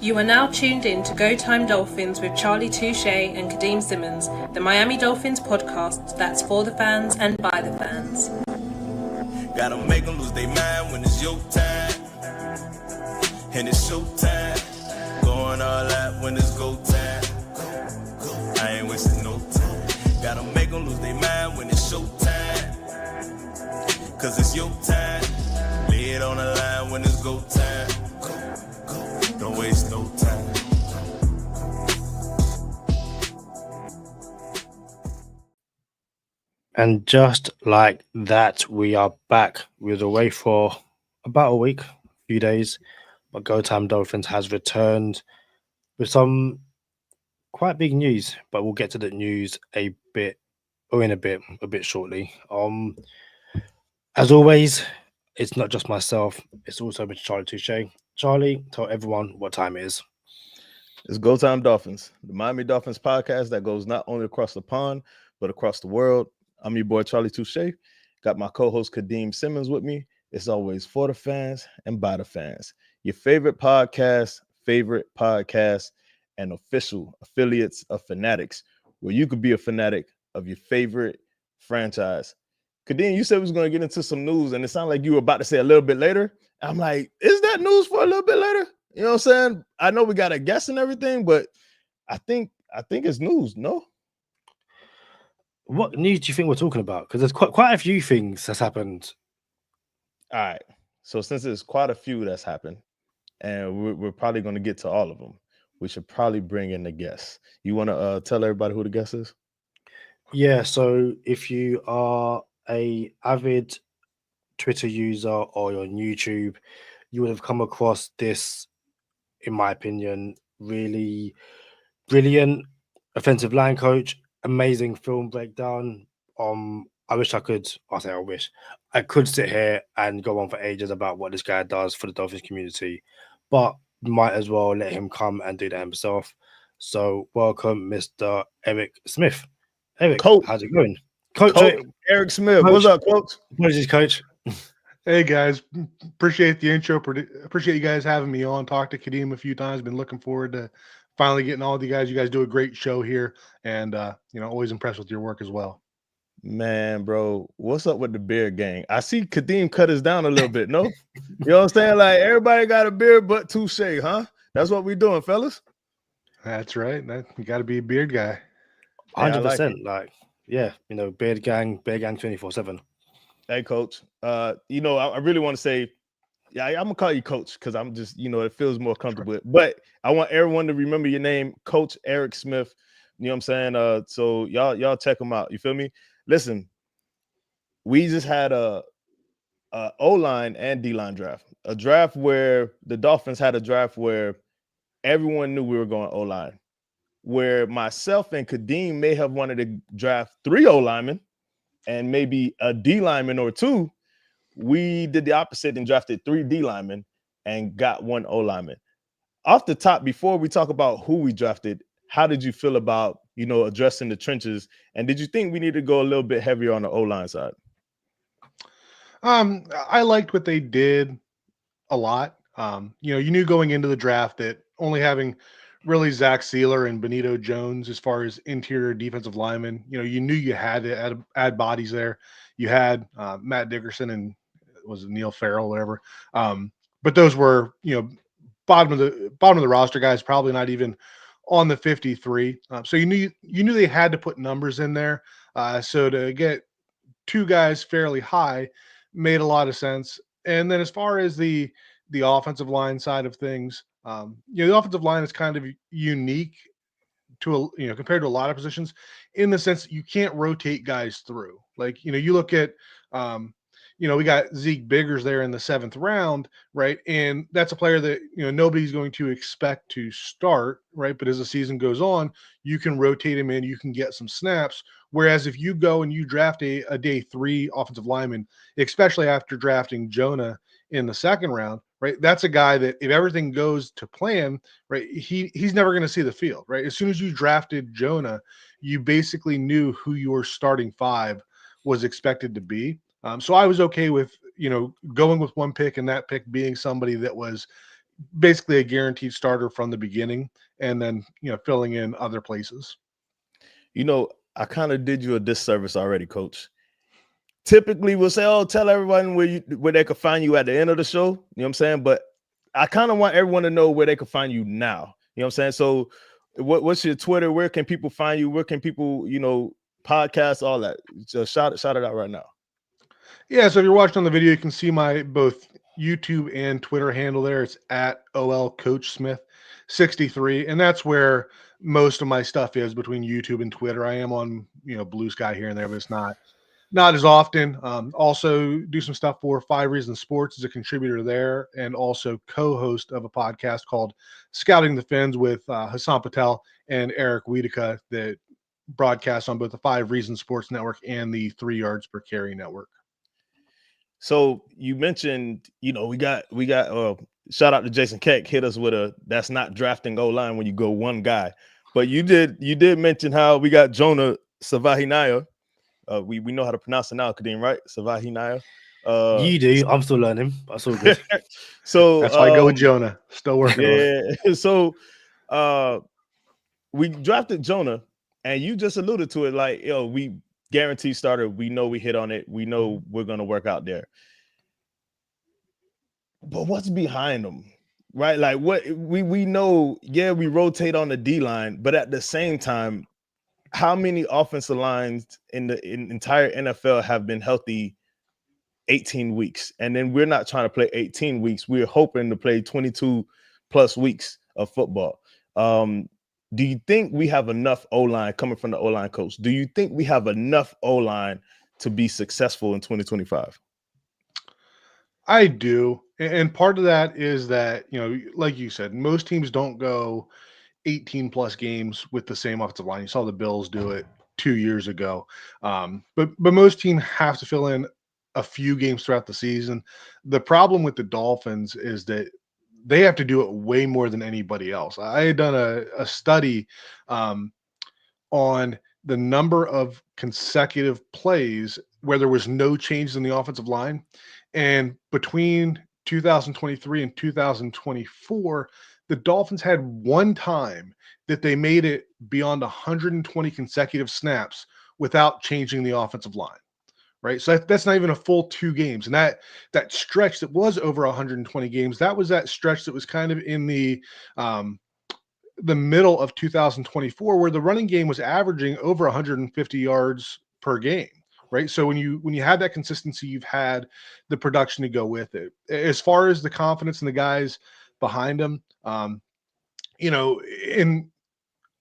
You are now tuned in to Go Time Dolphins with Charlie Touche and Kadeem Simmons, the Miami Dolphins podcast that's for the fans and by the fans. Gotta make them lose their mind when it's your time. And it's show time. Going all out when it's go time. I ain't wasting no time. Gotta make them lose their mind when it's show time. Cause it's your time. Lay it on the line when it's go time. Don't waste no time. And just like that, we are back. We were away for about a week, a few days, but Go Time Dolphins has returned with some quite big news, but we'll get to the news a bit shortly. As always, it's not just myself, it's also Mr. Charlie Touche. Charlie, tell everyone what time it is. It's Go Time Dolphins, the Miami Dolphins podcast that goes not only across the pond, but across the world. I'm your boy, Charlie Touche. Got my co-host, Kadeem Simmons, with me. It's always for the fans and by the fans. Your favorite podcast, and official affiliates of Fanatics, where you could be a fanatic of your favorite franchise. Kadeem, you said we was going to get into some news, and it sounded like you were about to say a little bit later. I'm like, is that news for a little bit later? You know what I'm saying? I know we got a guess and everything, but I think it's news, no? What news do you think we're talking about? Because there's quite a few things that's happened. All right. So since there's quite a few that's happened, and we're probably going to get to all of them, we should probably bring in the guests. You want to tell everybody who the guest is? Yeah, so if you are a avid Twitter user or you're on YouTube, you would have come across this, in my opinion, really brilliant offensive line coach, amazing film breakdown. I could sit here and go on for ages about what this guy does for the Dolphins community, but might as well let him come and do that himself. So welcome, Mr. Eric Smith. Eric, Coach. How's it going? Coach Eric Smith. Coach. What's up, Coach? Apologies, Coach. Hey guys, appreciate the intro. Appreciate you guys having me on. Talked to Kadeem a few times. Been looking forward to finally getting all of you guys. You guys do a great show here, and always impressed with your work as well. Man, bro, what's up with the beard gang? I see Kadeem cut us down a little bit. No, you know what I'm saying? Like everybody got a beard, but Touche, huh? That's what we doing, fellas. That's right. You got to be a beard guy. 100%. Beard gang 24/7. Hey, Coach. I really want to say, I'm gonna call you Coach because I'm just, it feels more comfortable. Sure. But I want everyone to remember your name, Coach Eric Smith. You know what I'm saying? So y'all check him out. You feel me? Listen, we just had a O-line and D-line draft. A draft where the Dolphins had a draft where everyone knew we were going O-line. Where myself and Kadeem may have wanted to draft 3 O-linemen and maybe a D lineman or 2, we did the opposite and drafted 3 D linemen and got 1 O lineman. Off the top, before we talk about who we drafted, how did you feel about, addressing the trenches? And did you think we need to go a little bit heavier on the O-line side? I liked what they did a lot. You knew going into the draft that only having really Zach Sealer and Benito Jones as far as interior defensive linemen, you knew you had to add bodies there. You had Matt Dickerson and was it Neil Farrell, whatever. But those were, bottom of the roster guys, probably not even on the 53. So you knew they had to put numbers in there. So to get 2 guys fairly high made a lot of sense. And then as far as the offensive line side of things, the offensive line is kind of unique to compared to a lot of positions in the sense that you can't rotate guys through. Like, you look at, we got Zeke Biggers there in the 7th round, right? And that's a player that, nobody's going to expect to start, right? But as the season goes on, you can rotate him in, you can get some snaps. Whereas if you go and you draft a day 3 offensive lineman, especially after drafting Jonah in the 2nd round, right? That's a guy that if everything goes to plan, right, he's never going to see the field, right? As soon as you drafted Jonah, you basically knew who your starting 5 was expected to be. So I was okay with, going with 1 pick and that pick being somebody that was, basically a guaranteed starter from the beginning, and then filling in other places. I kind of did you a disservice already, Coach. Typically, we'll say, "Oh, tell everyone where they can find you at the end of the show." You know what I'm saying? But I kind of want everyone to know where they can find you now. You know what I'm saying? So, what's your Twitter? Where can people find you? Where can people, podcasts, all that? Just shout it out right now. Yeah, so if you're watching on the video, you can see my both YouTube and Twitter handle there. It's at OL Coach Smith 63, and that's where most of my stuff is between YouTube and Twitter. I am on Blue Sky here and there, but it's not as often. Also do some stuff for 5 Reasons Sports as a contributor there, and also co-host of a podcast called Scouting the Fins with Hassan Patel and Eric Wiedeke that broadcasts on both the 5 Reasons Sports Network and the 3 Yards Per Carry Network. So you mentioned, we got shout out to Jason Keck, hit us with that's not drafting O-line when you go one guy. But you did mention how we got Jonah Savaiinaea. We know how to pronounce it now, Kadeem, right? Savaiinaea. You do. I'm still learning. That's all good. So that's why I go with Jonah. Still working on it. So we drafted Jonah, and you just alluded to it, like, we guaranteed starter. We know we hit on it. We know we're going to work out there. But what's behind them, right? Like, what we know, we rotate on the D-line, but at the same time, how many offensive lines in the entire NFL have been healthy 18 weeks? And then we're not trying to play 18 weeks. We're hoping to play 22 plus weeks of football. Do you think we have enough O-line coming from the O-line coach? Do you think we have enough O-line to be successful in 2025? I do. And part of that is that, like you said, most teams don't go 18 plus games with the same offensive line. You saw the Bills do it 2 years ago. But most teams have to fill in a few games throughout the season. The problem with the Dolphins is that they have to do it way more than anybody else. I had done a study on the number of consecutive plays where there was no change in the offensive line. And between 2023 and 2024, the Dolphins had one time that they made it beyond 120 consecutive snaps without changing the offensive line. Right. So that's not even a full 2 games. And that stretch that was over 120 games, that was that stretch that was kind of in the middle of 2024, where the running game was averaging over 150 yards per game. Right. So when you have that consistency, you've had the production to go with it. As far as the confidence in the guys behind them,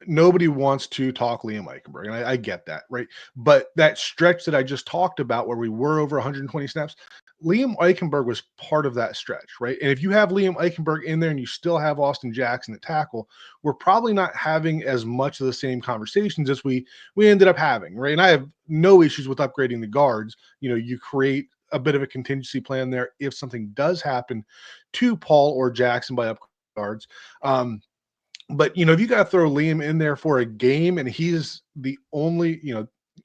nobody wants to talk Liam Eichenberg, and I get that, right? But that stretch that I just talked about where we were over 120 snaps, Liam Eichenberg was part of that stretch, right? And if you have Liam Eichenberg in there and you still have Austin Jackson at tackle, we're probably not having as much of the same conversations as we ended up having, right? And I have no issues with upgrading the guards. You create a bit of a contingency plan there if something does happen to Paul or Jackson by upgrading guards. But, if you got to throw Liam in there for a game and he's the only,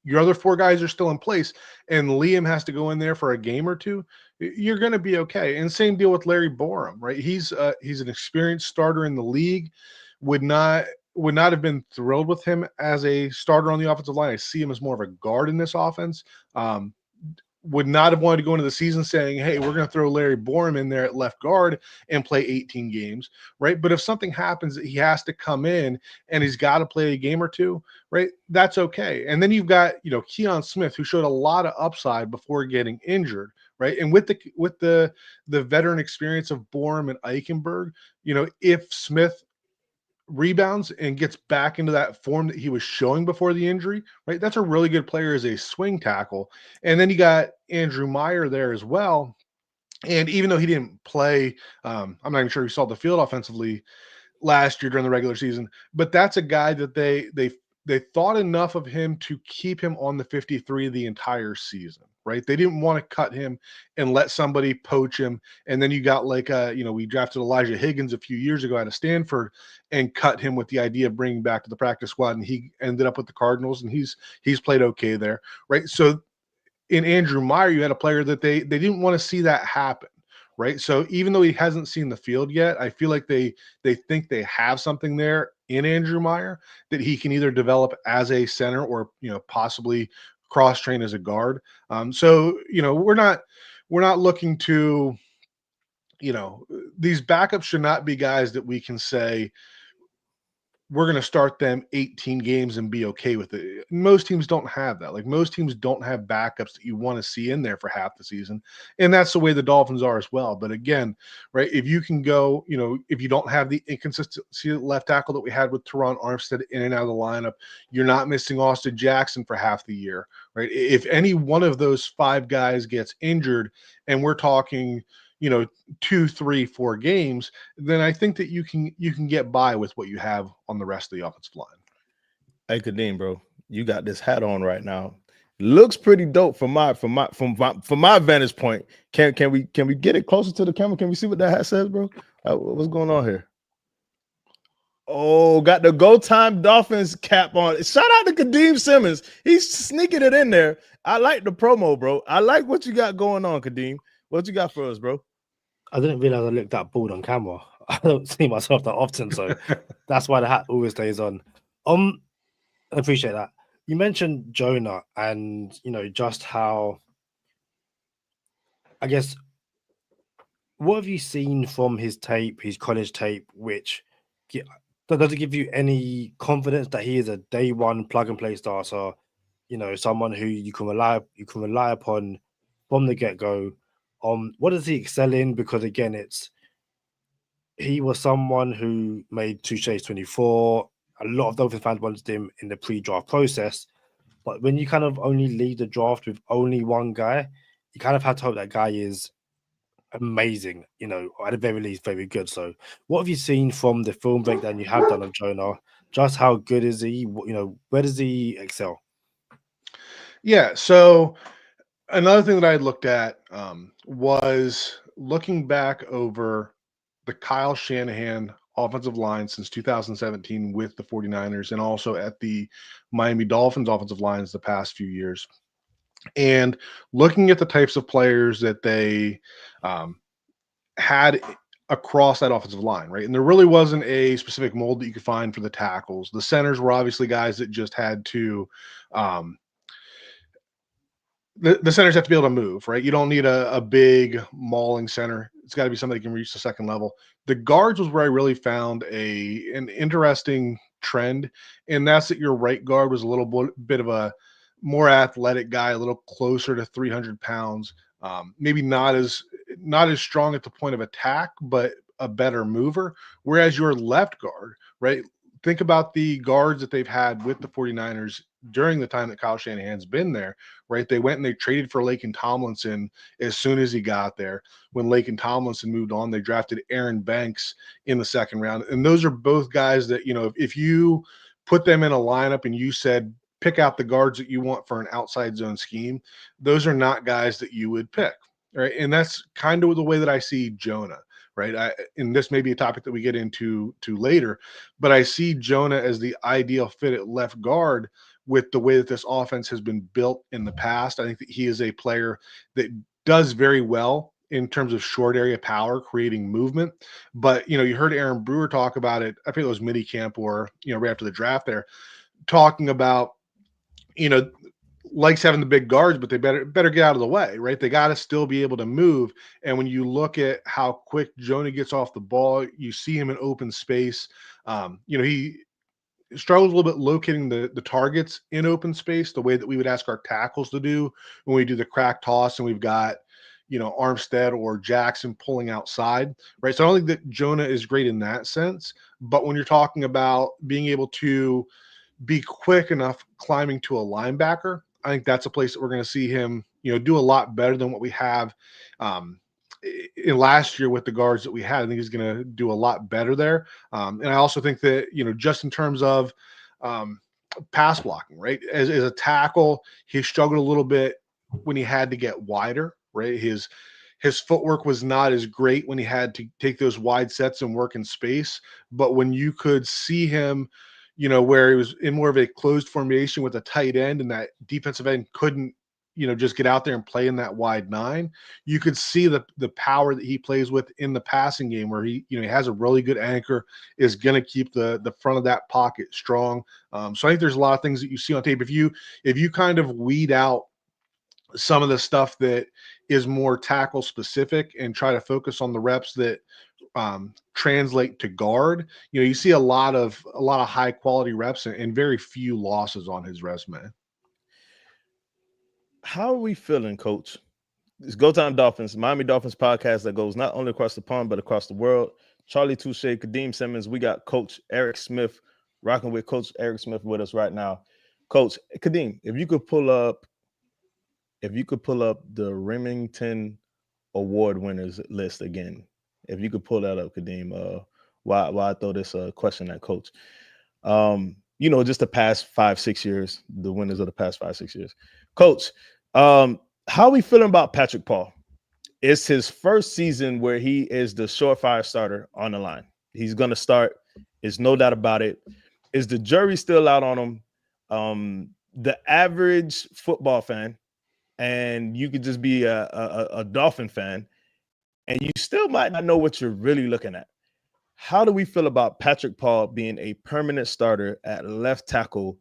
your other 4 guys are still in place and Liam has to go in there for a game or 2, you're going to be okay. And same deal with Larry Borum, right? He's an experienced starter in the league. Would not have been thrilled with him as a starter on the offensive line. I see him as more of a guard in this offense. Would not have wanted to go into the season saying, hey, we're going to throw Larry Borum in there at left guard and play 18 games, right? But if something happens that he has to come in and he's got to play a game or 2, right, that's okay. And then you've got, Keon Smith, who showed a lot of upside before getting injured, right? And with the veteran experience of Borum and Eichenberg, if Smith rebounds and gets back into that form that he was showing before the injury, right? That's a really good player as a swing tackle. And then you got Andrew Meyer there as well. And even though he didn't play, I'm not even sure he saw the field offensively last year during the regular season, but that's a guy that they thought enough of him to keep him on the 53 the entire season, right? They didn't want to cut him and let somebody poach him. And then you got we drafted Elijah Higgins a few years ago out of Stanford and cut him with the idea of bringing back to the practice squad. And he ended up with the Cardinals and he's played okay there, right? So in Andrew Meyer, you had a player that they didn't want to see that happen, right? So even though he hasn't seen the field yet, I feel like they think they have something there in Andrew Meyer that he can either develop as a center or possibly cross train as a guard. So we're not looking to these backups should not be guys that we can say we're going to start them 18 games and be okay with it. Most teams don't have that. Like most teams don't have backups that you want to see in there for half the season. And that's the way the Dolphins are as well. But again, right, if you can go, if you don't have the inconsistency at left tackle that we had with Teron Armstead in and out of the lineup, you're not missing Austin Jackson for half the year, right? If any one of those 5 guys gets injured and we're talking, 2, 3, 4 games, then I think that you can get by with what you have on the rest of the offensive line. Hey, Kadeem, bro, you got this hat on right now. Looks pretty dope from my vantage point. Can we get it closer to the camera? Can we see what that hat says, bro? What's going on here? Oh, got the Go Time Dolphins cap on. Shout out to Kadeem Simmons. He's sneaking it in there. I like the promo, bro. I like what you got going on, Kadeem. What you got for us, bro? I didn't realize I looked that bald on camera. I don't see myself that often, so that's why the hat always stays on. I appreciate that. You mentioned Jonah and just how, I guess, what have you seen from his tape, his college tape, which does it give you any confidence that he is a day one plug and play starter? Someone who you can rely upon from the get go. What does he excel in? Because again, he was someone who made Touche's 24. A lot of Dolphins fans wanted him in the pre-draft process, but when you kind of only lead the draft with only one guy, you kind of have to hope that guy is amazing, at the very least, very good. So what have you seen from the film breakdown you have done of Jonah? Just how good is he? Where does he excel? Yeah, so another thing that I had looked at was looking back over the Kyle Shanahan offensive line since 2017 with the 49ers and also at the Miami Dolphins offensive lines the past few years. And looking at the types of players that they had across that offensive line, right? And there really wasn't a specific mold that you could find for the tackles. The centers were obviously guys that just had to the centers have to be able to move, right? You don't need a big mauling center. It's got to be somebody that can reach the second level. The guards was where I really found an interesting trend, and that's that your right guard was a little bit of a more athletic guy, a little closer to 300 pounds, maybe not as strong at the point of attack, but a better mover. Whereas your left guard, right? Think about the guards that they've had with the 49ers during the time that Kyle Shanahan's been there, right? They went and they traded for Laken Tomlinson as soon as he got there. When Laken Tomlinson moved on, they drafted Aaron Banks in the second round. And those are both guys that, if you put them in a lineup and you said, pick out the guards that you want for an outside zone scheme, those are not guys that you would pick, right? And that's kind of the way that I see Jonah. Right. And this may be a topic that we get into later, but I see Jonah as the ideal fit at left guard with the way that this offense has been built in the past. I think that he is a player that does very well in terms of short area power, creating movement. But, you heard Aaron Brewer talk about it. I think it was mini camp or, right after the draft there, talking about, likes having the big guards, but they better get out of the way, right? They got to still be able to move. And when you look at how quick Jonah gets off the ball, you see him in open space. He struggles a little bit locating the targets in open space, the way that we would ask our tackles to do when we do the crack toss and we've got, Armstead or Jackson pulling outside, right? So I don't think that Jonah is great in that sense. But when you're talking about being able to be quick enough climbing to a linebacker, I think that's a place that we're going to see him, do a lot better than what we have in last year with the guards that we had. I think he's going to do a lot better there. And I also think that, just in terms of pass blocking, right? As a tackle, he struggled a little bit when he had to get wider, right? His footwork was not as great when he had to take those wide sets and work in space. But when you could see him, where he was in more of a closed formation with a tight end and that defensive end couldn't, just get out there and play in that wide nine. You could see the power that he plays with in the passing game, where he has a really good anchor, is going to keep the front of that pocket strong. So I think there's a lot of things that you see on tape. If you kind of weed out some of the stuff that is more tackle specific and try to focus on the reps that translate to guard, you see a lot of high quality reps and very few losses on his resume. How are we feeling, Coach? It's Go Time Dolphins, Miami Dolphins podcast that goes not only across the pond, but across the world. Charlie Touche, Kadeem Simmons. We got Coach Eric Smith rocking with Coach Eric Smith with us right now. Coach Kadeem, if you could pull up the Remington Award winners list again. If you could pull that up, Kadeem, why I throw this question at Coach. Just the past 5-6 years, the winners of the past 5-6 years. Coach, how are we feeling about Patrick Paul? It's his first season where he is the surefire starter on the line. He's going to start. There's no doubt about it. Is the jury still out on him? The average football fan, and you could just be a Dolphin fan, and you still might not know what you're really looking at. How do we feel about Patrick Paul being a permanent starter at left tackle,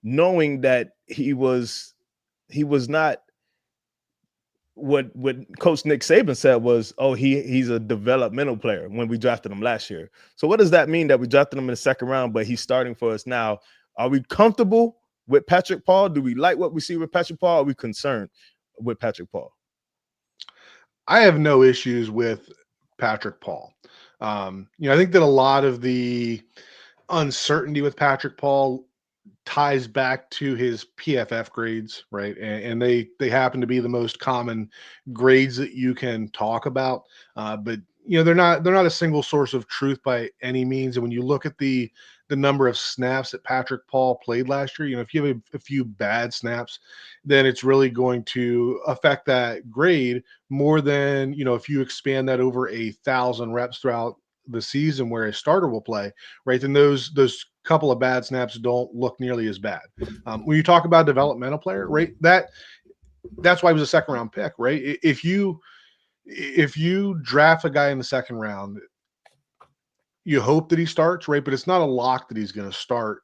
knowing that he was not what Coach Nick Saban said was, he's a developmental player when we drafted him last year. So what does that mean that we drafted him in the second round, but he's starting for us now? Are we comfortable with Patrick Paul? Do we like what we see with Patrick Paul? Are we concerned with Patrick Paul? I have no issues with Patrick Paul. I think that a lot of the uncertainty with Patrick Paul ties back to his PFF grades, right? And they happen to be the most common grades that you can talk about. But they're not a single source of truth by any means. And when you look at the number of snaps that Patrick Paul played last year, if you have a few bad snaps, then it's really going to affect that grade more than, if you expand that over 1,000 reps throughout the season where a starter will play, right? Then those couple of bad snaps don't look nearly as bad. When you talk about developmental player, right? That's why he was a second round pick, right? If you draft a guy in the second round, you hope that he starts, right? But it's not a lock that he's going to start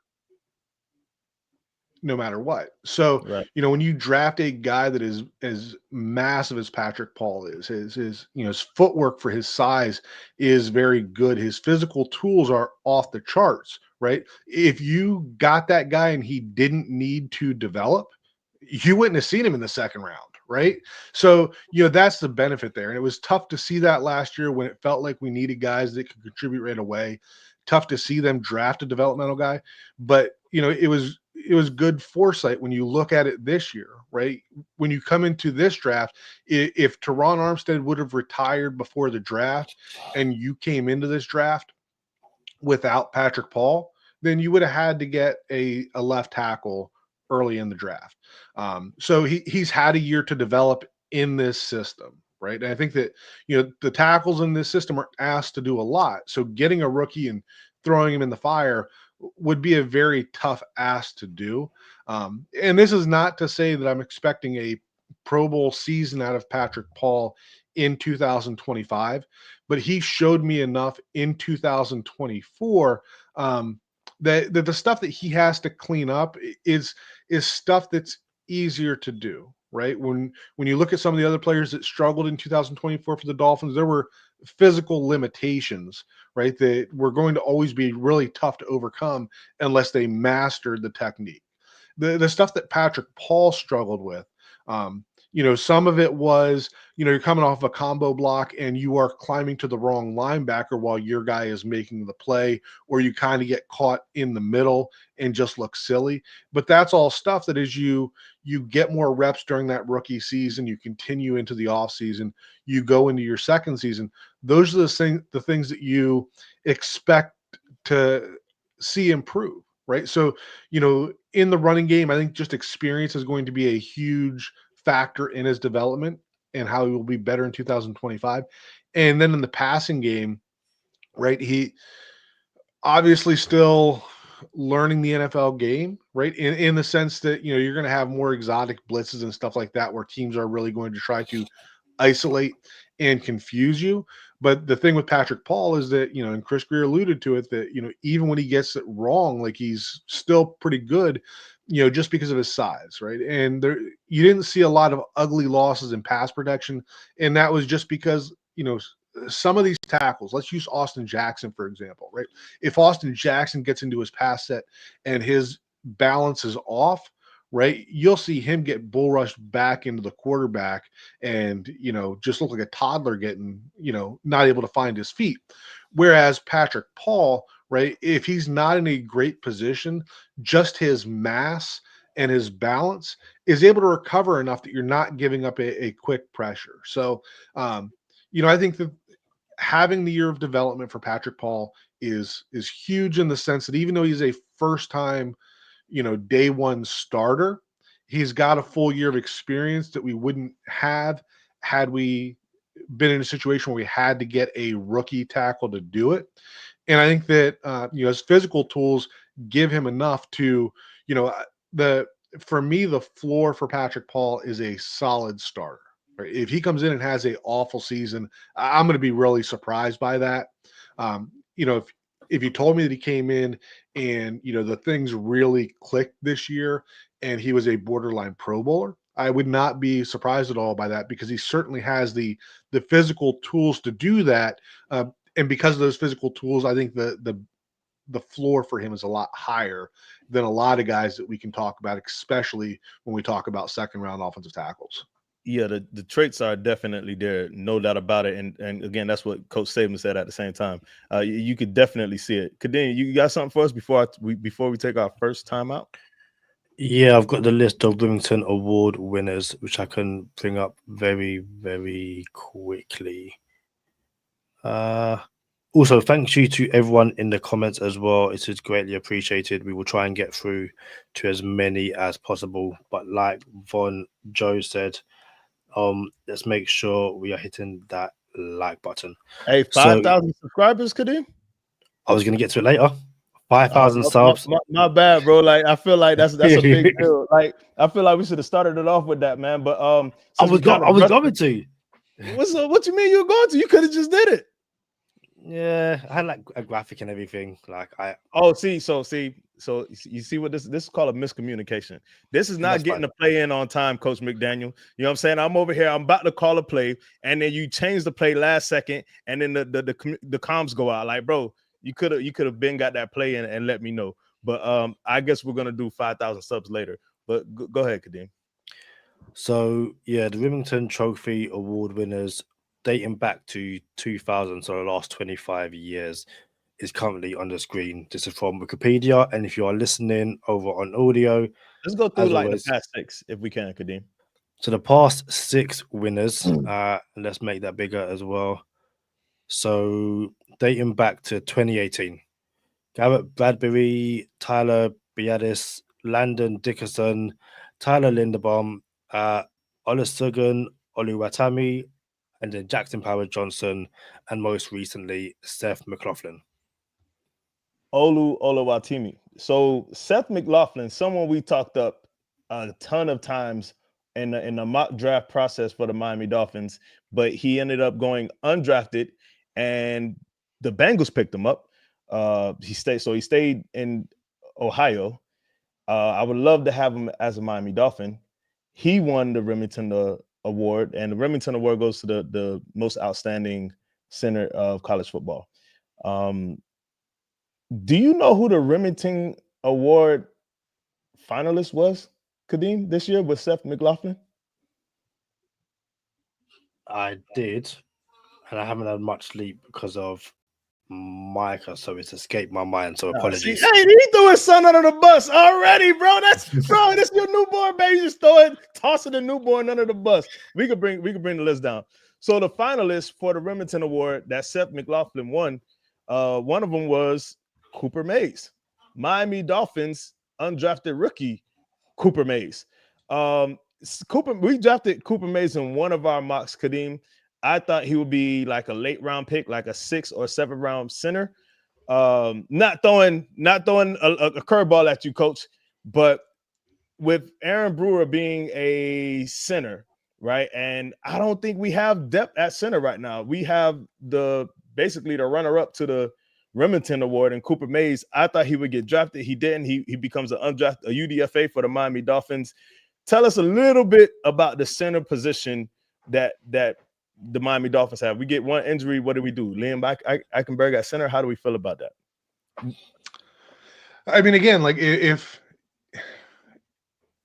no matter what. So, right. When you draft a guy that is as massive as Patrick Paul is, his footwork for his size is very good. His physical tools are off the charts, right? If you got that guy and he didn't need to develop, you wouldn't have seen him in the second round, right? So, that's the benefit there. And it was tough to see that last year when it felt like we needed guys that could contribute right away. Tough to see them draft a developmental guy, but it was good foresight when you look at it this year, right? When you come into this draft, if Teron Armstead would have retired before the draft and you came into this draft without Patrick Paul, then you would have had to get a left tackle early in the draft. So he's had a year to develop in this system, right? And I think that, the tackles in this system are asked to do a lot. So getting a rookie and throwing him in the fire would be a very tough ask to do. And this is not to say that I'm expecting a Pro Bowl season out of Patrick Paul in 2025, but he showed me enough in 2024 that the stuff that he has to clean up is stuff that's easier to do, right? When you look at some of the other players that struggled in 2024 for the Dolphins, there were physical limitations, right, that were going to always be really tough to overcome unless they mastered the technique. The stuff that Patrick Paul struggled with, some of it was, you're coming off a combo block and you are climbing to the wrong linebacker while your guy is making the play, or you kind of get caught in the middle and just look silly. But that's all stuff that as you get more reps during that rookie season, you continue into the off season, you go into your second season. Those are the things that you expect to see improve, right? So, in the running game, I think just experience is going to be a huge factor in his development and how he will be better in 2025. And then in the passing game, right, he obviously still learning the NFL game, right? In the sense that, you're going to have more exotic blitzes and stuff like that, where teams are really going to try to isolate and confuse you. But the thing with Patrick Paul is that, and Chris Grier alluded to it, that, even when he gets it wrong, like, he's still pretty good, just because of his size, right? And you didn't see a lot of ugly losses in pass protection. And that was just because, some of these tackles, let's use Austin Jackson, for example, right? If Austin Jackson gets into his pass set and his balance is off, right, you'll see him get bull rushed back into the quarterback and, just look like a toddler getting, not able to find his feet. Whereas Patrick Paul, right, if he's not in a great position, just his mass and his balance is able to recover enough that you're not giving up a quick pressure. So, I think that having the year of development for Patrick Paul is huge, in the sense that even though he's a first time, day one starter, he's got a full year of experience that we wouldn't have had we been in a situation where we had to get a rookie tackle to do it. And I think that, his physical tools give him enough to, for me, the floor for Patrick Paul is a solid starter. Right? If he comes in and has a awful season, I'm going to be really surprised by that. If you told me that he came in and, the things really clicked this year and he was a borderline Pro Bowler, I would not be surprised at all by that, because he certainly has the physical tools to do that. And because of those physical tools, I think the floor for him is a lot higher than a lot of guys that we can talk about, especially when we talk about second round offensive tackles. Yeah, the traits are definitely there, no doubt about it. And again, that's what Coach Saban said at the same time. You could definitely see it. Kadeem, you got something for us before we take our first time out? Yeah, I've got the list of Remington Award winners, which I can bring up very, very quickly. Also, thank you to everyone in the comments as well. It is greatly appreciated. We will try and get through to as many as possible. But like Von Joe said, let's make sure we are hitting that like button. Hey, 5,000 subscribers, Kadeem? I was going to get to it later. 5,000 subs. My bad, bro. Like, I feel like that's a big deal. Like, I feel like we should have started it off with that, man. But I was going to. What you mean you were going to? You could have just did it. Yeah, I had like a graphic and everything. Like So you see what this is called a miscommunication. This is not getting the play in on time, Coach McDaniel. You know what I'm saying? I'm over here. I'm about to call a play, and then you change the play last second, and then the comms go out. Like, bro, you could have been got that play in and let me know. But I guess we're gonna do 5,000 subs later. But go ahead, Kadeem. So yeah, the Remington Trophy Award winners dating back to 2000, so the last 25 years, is currently on the screen. This is from Wikipedia, and if you are listening over on audio, let's go through like the past 6 if we can, Kadeem. So the past 6 winners, let's make that bigger as well. So dating back to 2018, Garrett Bradbury, Tyler Biadis, Landon Dickerson, Tyler Linderbaum, Olusegun Oluwatimi, and then Jackson Powers Johnson, and most recently Seth McLaughlin. Oluwatimi. So Seth McLaughlin, someone we talked up a ton of times in the mock draft process for the Miami Dolphins, but he ended up going undrafted, and the Bengals picked him up. He stayed in Ohio. I would love to have him as a Miami Dolphin. He won the Remington Award, and the Remington Award goes to the most outstanding center of college football. Do you know who the Remington Award finalist was, Kadeem, this year with Seth McLaughlin? I did, and I haven't had much sleep because of Micah, so it's escaped my mind. So apologies. Hey, he threw his son under the bus already, bro. That's your newborn baby. Just tossing the newborn under the bus. We could bring the list down. So the finalists for the Remington Award that Seth McLaughlin won, one of them was Cooper Mays, Miami Dolphins undrafted rookie Cooper Mays. We drafted Cooper Mays in one of our mocks, Kadeem. I thought he would be like a late round pick, like a 6th or 7th round center. not throwing a curveball at you, Coach, but with Aaron Brewer being a center, right? And I don't think we have depth at center right now. We have basically the runner-up to the Remington Award and Cooper Mays. I thought he would get drafted. He didn't. He becomes a UDFA for the Miami Dolphins. Tell us a little bit about the center position that the Miami Dolphins have. We get one injury. What do we do? Liam Eichenberg at center. How do we feel about that? I mean, again, like if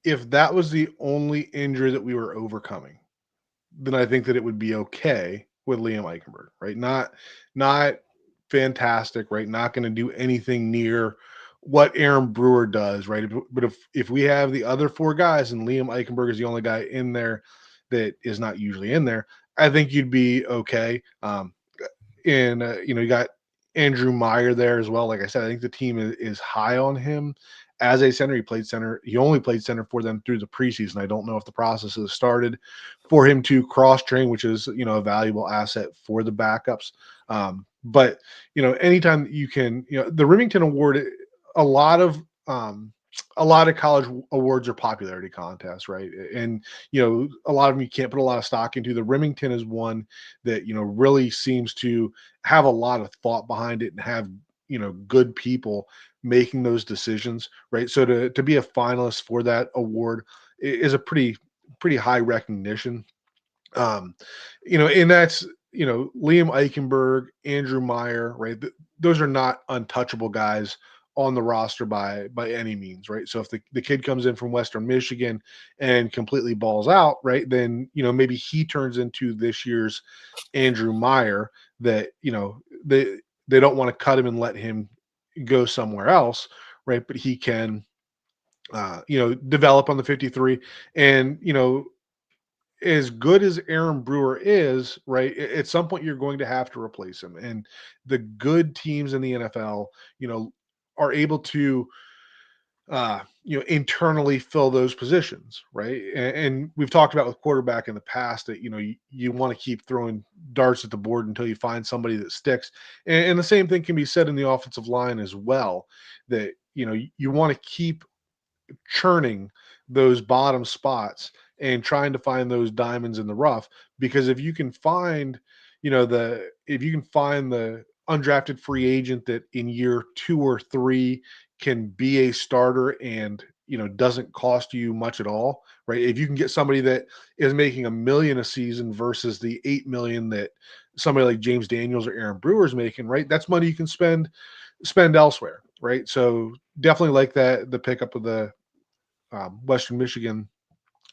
that was the only injury that we were overcoming, then I think that it would be okay with Liam Eichenberg, right? Not fantastic, right? Not going to do anything near what Aaron Brewer does, right? But if we have the other four guys and Liam Eichenberg is the only guy in there that is not usually in there, I think you'd be okay. You got Andrew Meyer there as well. Like I said, I think the team is high on him as a center. He only played center for them through the preseason. I don't know if the process has started for him to cross train, which is, a valuable asset for the backups. But anytime you can, the Remington Award, a lot of college awards are popularity contests, right? And a lot of them you can't put a lot of stock into. The Remington is one that really seems to have a lot of thought behind it and have good people making those decisions, right? So to be a finalist for that award is a pretty high recognition. And that's Liam Eichenberg, Andrew Meyer, right? Those are not untouchable guys on the roster by any means, right? So if the kid comes in from Western Michigan and completely balls out, right, then maybe he turns into this year's Andrew Meyer that they don't want to cut him and let him go somewhere else, right? But he can develop on the 53. And as good as Aaron Brewer is, right, at some point you're going to have to replace him. And the good teams in the NFL, are able to internally fill those positions, right? And we've talked about with quarterback in the past that you want to keep throwing darts at the board until you find somebody that sticks. And the same thing can be said in the offensive line as well, that you want to keep churning those bottom spots and trying to find those diamonds in the rough, because if you can find the undrafted free agent that in year 2 or 3 can be a starter and doesn't cost you much at all, right? If you can get somebody that is making $1 million a season versus the $8 million that somebody like James Daniels or Aaron Brewer is making, right? That's money you can spend elsewhere, right? So definitely like that, the pickup of the Western Michigan,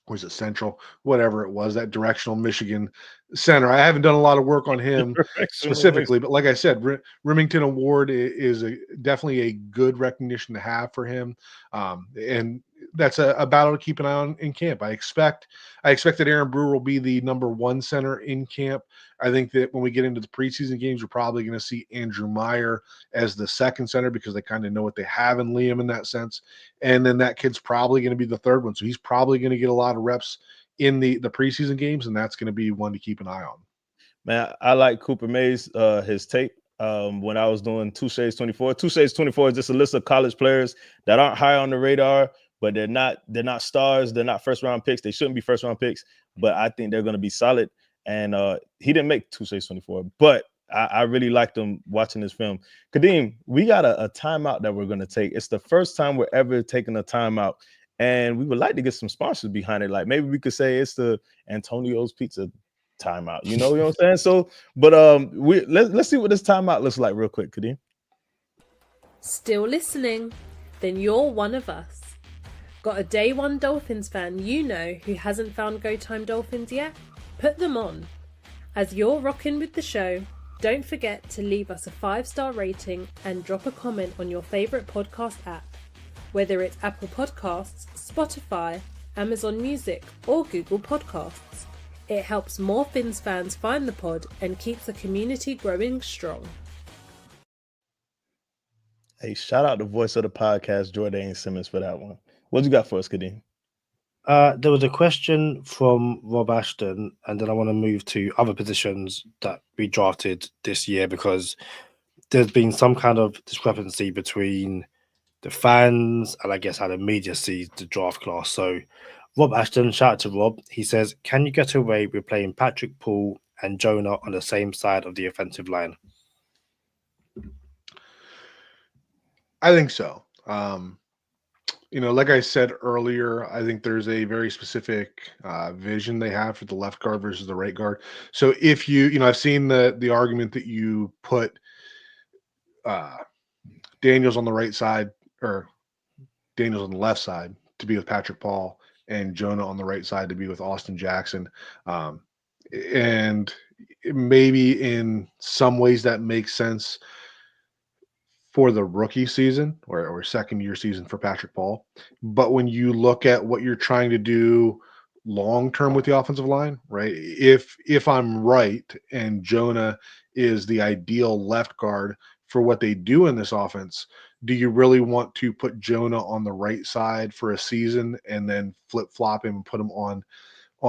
was it Central, whatever it was, that directional Michigan center. I haven't done a lot of work on him specifically, but like I said, Remington Award is definitely a good recognition to have for him. And that's a battle to keep an eye on in camp. I expect that Aaron Brewer will be the number 1 center in camp. I think that when we get into the preseason games, we're probably going to see Andrew Meyer as the second center because they kind of know what they have in Liam in that sense. And then that kid's probably going to be the third one. So he's probably going to get a lot of reps in the preseason games, and that's going to be one to keep an eye on. Man, I like Cooper Mays, his tape. When I was doing Two Shades 24. Two Shades 24 is just a list of college players that aren't high on the radar, but they're not stars. They're not first-round picks. They shouldn't be first-round picks, but I think they're going to be solid. And he didn't make Two Shades 24, but I really liked him watching this film. Kadeem, we got a timeout that we're going to take. It's the first time we're ever taking a timeout, and we would like to get some sponsors behind it. Like maybe we could say it's the Antonio's Pizza timeout. You know what I'm saying? So, but let's see what this timeout looks like real quick, Kadeem. Still listening? Then you're one of us. Got a day one Dolphins fan who hasn't found Go Time Dolphins yet? Put them on. As you're rocking with the show, don't forget to leave us a 5-star rating and drop a comment on your favourite podcast app, whether it's Apple Podcasts, Spotify, Amazon Music or Google Podcasts. It helps more Fins fans find the pod and keeps the community growing strong. Hey, shout out the voice of the podcast, Jordan Simmons, for that one. What you got for us, Kadeem? There was a question from Rob Ashton, and then I want to move to other positions that we drafted this year because there's been some kind of discrepancy between the fans and I guess how the media sees the draft class. So Rob Ashton, shout out to Rob. He says, can you get away with playing Patrick Paul and Jonah on the same side of the offensive line? I think so. Like I said earlier, I think there's a very specific vision they have for the left guard versus the right guard. So if I've seen the argument that you put Daniels on the right side or Daniels on the left side to be with Patrick Paul and Jonah on the right side to be with Austin Jackson. And maybe in some ways that makes sense for the rookie season or second year season for Patrick Paul. But when you look at what you're trying to do long term with the offensive line, right? If I'm right and Jonah is the ideal left guard for what they do in this offense, do you really want to put Jonah on the right side for a season and then flip flop him and put him on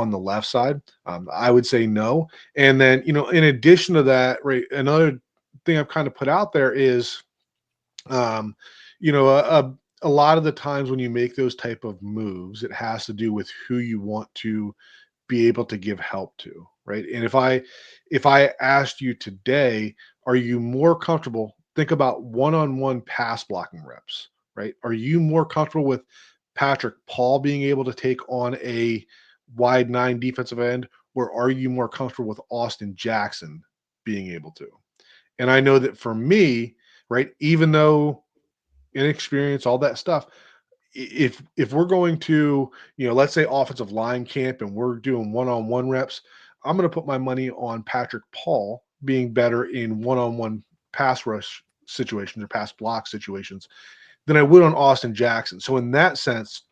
the left side? I would say no. And then, in addition to that, right, another thing I've kind of put out there is, a lot of the times when you make those type of moves, it has to do with who you want to be able to give help to, right? And if I asked you today, are you more comfortable? Think about one-on-one pass blocking reps, right? Are you more comfortable with Patrick Paul being able to take on a wide 9 defensive end, or are you more comfortable with Austin Jackson being able to? And I know that for me, right, even though inexperience, all that stuff, if we're going to, let's say offensive line camp and we're doing one-on-one reps, I'm going to put my money on Patrick Paul being better in one-on-one pass rush situations or pass block situations than I would on Austin Jackson. So in that sense,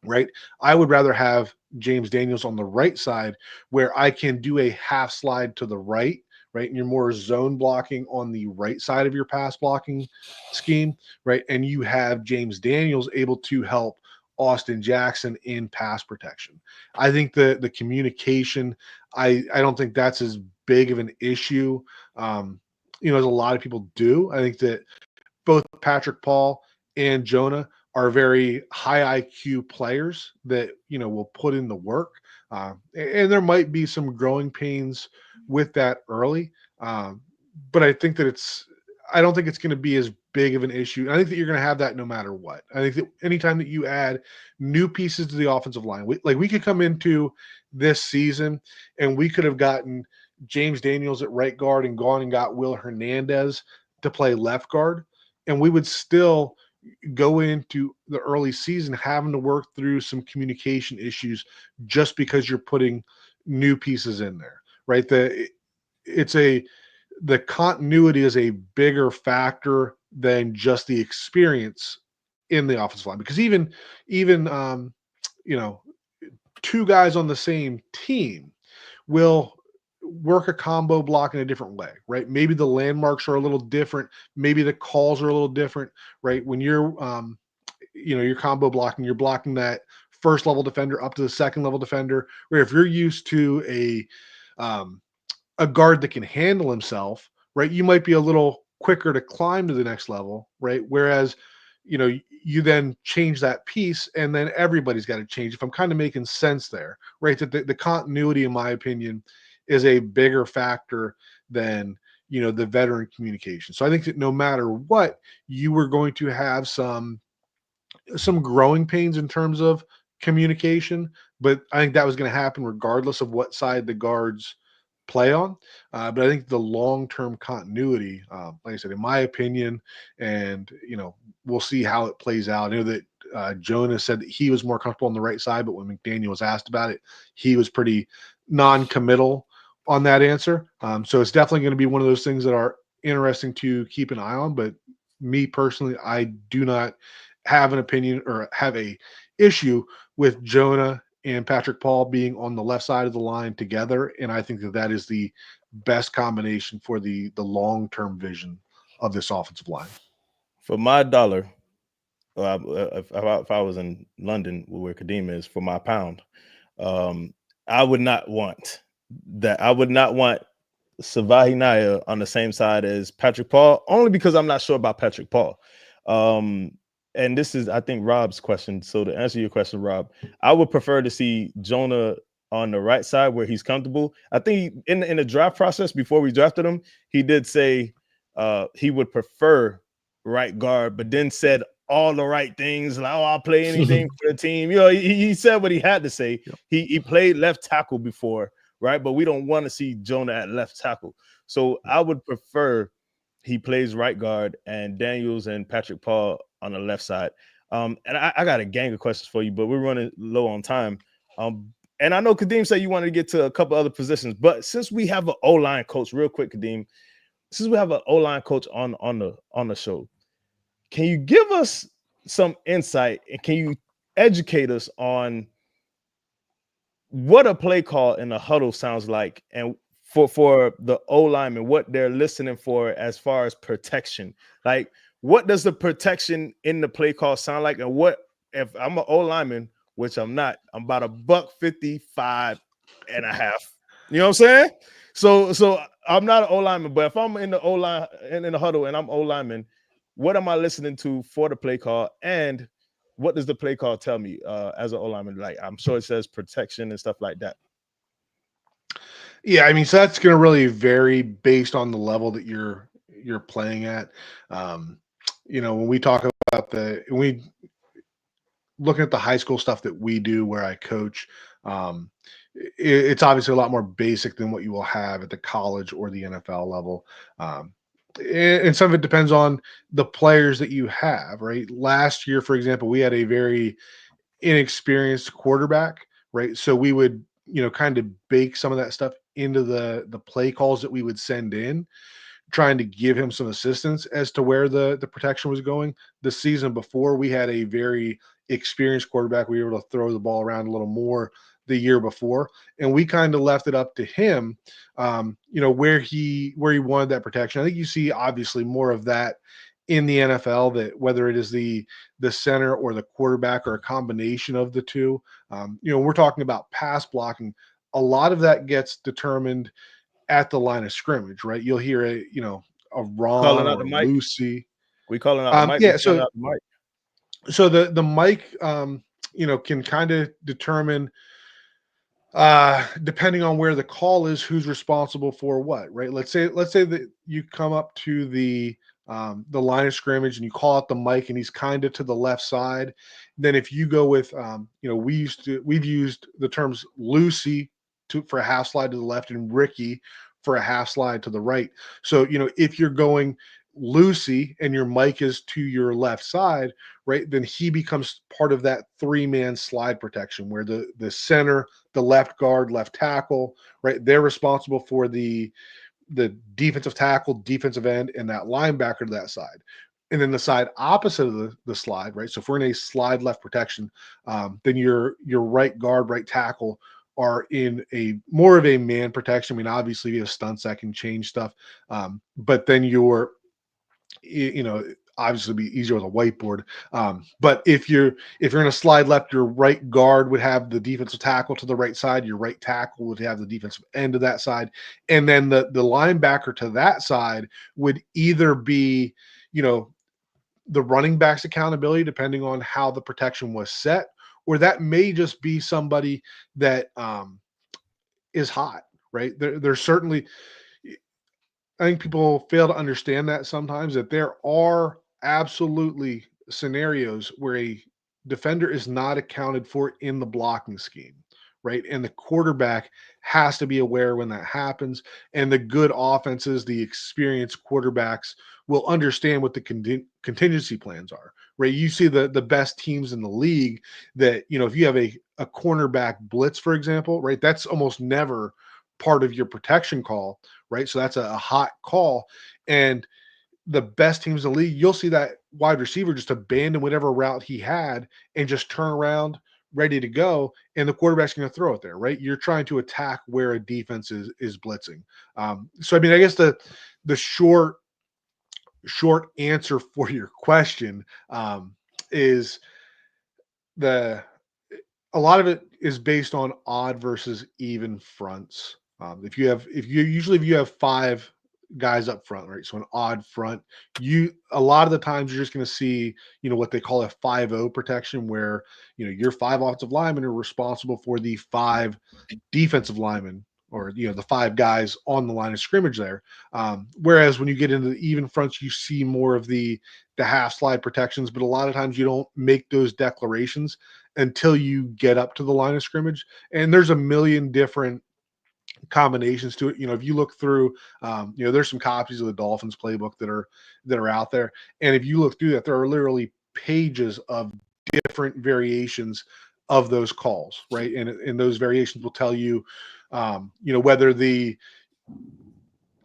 right, I would rather have James Daniels on the right side where I can do a half slide to the right, and you're more zone blocking on the right side of your pass blocking scheme, right? And you have James Daniels able to help Austin Jackson in pass protection. I think the communication, I don't think that's as big of an issue, as a lot of people do. I think that both Patrick Paul and Jonah are very high IQ players that, will put in the work. And there might be some growing pains with that early. But I think that I don't think it's going to be as big of an issue. I think that you're going to have that no matter what. I think that anytime that you add new pieces to the offensive line, we could come into this season and we could have gotten James Daniels at right guard and gone and got Will Hernandez to play left guard. And we would still go into the early season having to work through some communication issues just because you're putting new pieces in there, right? The continuity is a bigger factor than just the experience in the offensive line, because even two guys on the same team will work a combo block in a different way, right? Maybe the landmarks are a little different. Maybe the calls are a little different, right? When you're, you're combo blocking, you're blocking that first level defender up to the second level defender, where if you're used to a guard that can handle himself, right, you might be a little quicker to climb to the next level, right? Whereas, you then change that piece and then everybody's got to change. If I'm kind of making sense there, right? That the continuity, in my opinion, is a bigger factor than, the veteran communication. So I think that no matter what, you were going to have some growing pains in terms of communication, but I think that was going to happen regardless of what side the guards play on. But I think the long-term continuity, like I said, in my opinion, and, we'll see how it plays out. I know that Jonah said that he was more comfortable on the right side, but when McDaniel was asked about it, he was pretty non-committal on that answer. So it's definitely going to be one of those things that are interesting to keep an eye on. But me personally, I do not have an opinion or have a issue with Jonah and Patrick Paul being on the left side of the line together. And I think that is the best combination for the long-term vision of this offensive line. For my dollar, if I was in London where Kadeem is, for my pound, I would not want that. I would not want Savaiinaea on the same side as Patrick Paul, only because I'm not sure about Patrick Paul. And this is, I think, Rob's question. So to answer your question, Rob, I would prefer to see Jonah on the right side where he's comfortable. I think in the draft process before we drafted him, he did say he would prefer right guard, but then said all the right things like, "Oh, I'll play anything for the team." You know, he said what he had to say. Yep. He played left tackle before, right? But we don't want to see Jonah at left tackle. So I would prefer he plays right guard and Daniels and Patrick Paul on the left side. And I got a gang of questions for you, but we're running low on time. And I know Kadeem said you wanted to get to a couple other positions, but since we have an O-line coach, real quick, Kadeem, since we have an O-line coach on the show, can you give us some insight and can you educate us on what a play call in a huddle sounds like and for the O-lineman, what they're listening for as far as protection? Like, what does the protection in the play call sound like? And what if I'm an O-lineman, which I'm not, I'm about $155.5. You know what I'm saying? So I'm not an O-lineman, but if I'm in the O-line in the huddle and I'm O-lineman, what am I listening to for the play call? And what does the play call tell me as an O-lineman? Like, I'm sure it says protection and stuff like that. Yeah, I mean, so that's going to really vary based on the level that you're playing at. You know, when we talk about looking at the high school stuff that we do where I coach, it's obviously a lot more basic than what you will have at the college or the NFL level. And some of it depends on the players that you have, right? Last year, for example, we had a very inexperienced quarterback, right? So we would, you know, kind of bake some of that stuff into the play calls that we would send in, trying to give him some assistance as to where the protection was going. The season before, we had a very experienced quarterback. We were able to throw the ball around a little more the year before, and we kind of left it up to him, you know, where he wanted that protection. I think you see obviously more of that in the NFL, that whether it is the center or the quarterback or a combination of the two. You know, we're talking about pass blocking. A lot of that gets determined at the line of scrimmage, right? You'll hear a Ron Calling out or the a mic. Lucy. We calling out the mic. Yeah, We calling out the mic. so the mic, you know, can kind of determine, depending on where the call is, who's responsible for what, right? Let's say that you come up to the line of scrimmage and you call out the mic and he's kind of to the left side. Then if you go with, you know, we've used the terms Lucy for a half slide to the left and Ricky for a half slide to the right. So, you know, if you're going Lucy and your mic is to your left side, right, then he becomes part of that 3-man slide protection where the center, the left guard, left tackle, right, they're responsible for the defensive tackle, defensive end, and that linebacker to that side. And then the side opposite of the slide, right? So if we're in a slide left protection, then your right guard, right tackle are in a more of a man protection. I mean, obviously you have stunts that can change stuff, but then your, you know, obviously be easier with a whiteboard. But if you're in a slide left, your right guard would have the defensive tackle to the right side. Your right tackle would have the defensive end to that side. And then the linebacker to that side would either be, you know, the running back's accountability, depending on how the protection was set, or that may just be somebody that is hot, right? There's certainly, I think people fail to understand that sometimes, that there are absolutely scenarios where a defender is not accounted for in the blocking scheme, right? And the quarterback has to be aware when that happens. And the good offenses, the experienced quarterbacks will understand what the contingency plans are, right? You see the best teams in the league that, you know, if you have a cornerback blitz, for example, right, that's almost never part of your protection call, right? So that's a hot call. And the best teams in the league, you'll see that wide receiver just abandon whatever route he had and just turn around ready to go, and the quarterback's going to throw it there, right? You're trying to attack where a defense is blitzing. So I mean, I guess the short answer for your question is a lot of it is based on odd versus even fronts. If you have 5 guys up front, right? So an odd front, a lot of the times you're just going to see, what they call a 5-0 protection, where your 5 offensive linemen are responsible for the 5 defensive linemen, or the 5 guys on the line of scrimmage there. Whereas when you get into the even fronts, you see more of the half slide protections, but a lot of times you don't make those declarations until you get up to the line of scrimmage. And there's a million different combinations to it. If you look through, there's some copies of the Dolphins playbook that are out there, and if you look through that, there are literally pages of different variations of those calls, right? And those variations will tell you, whether the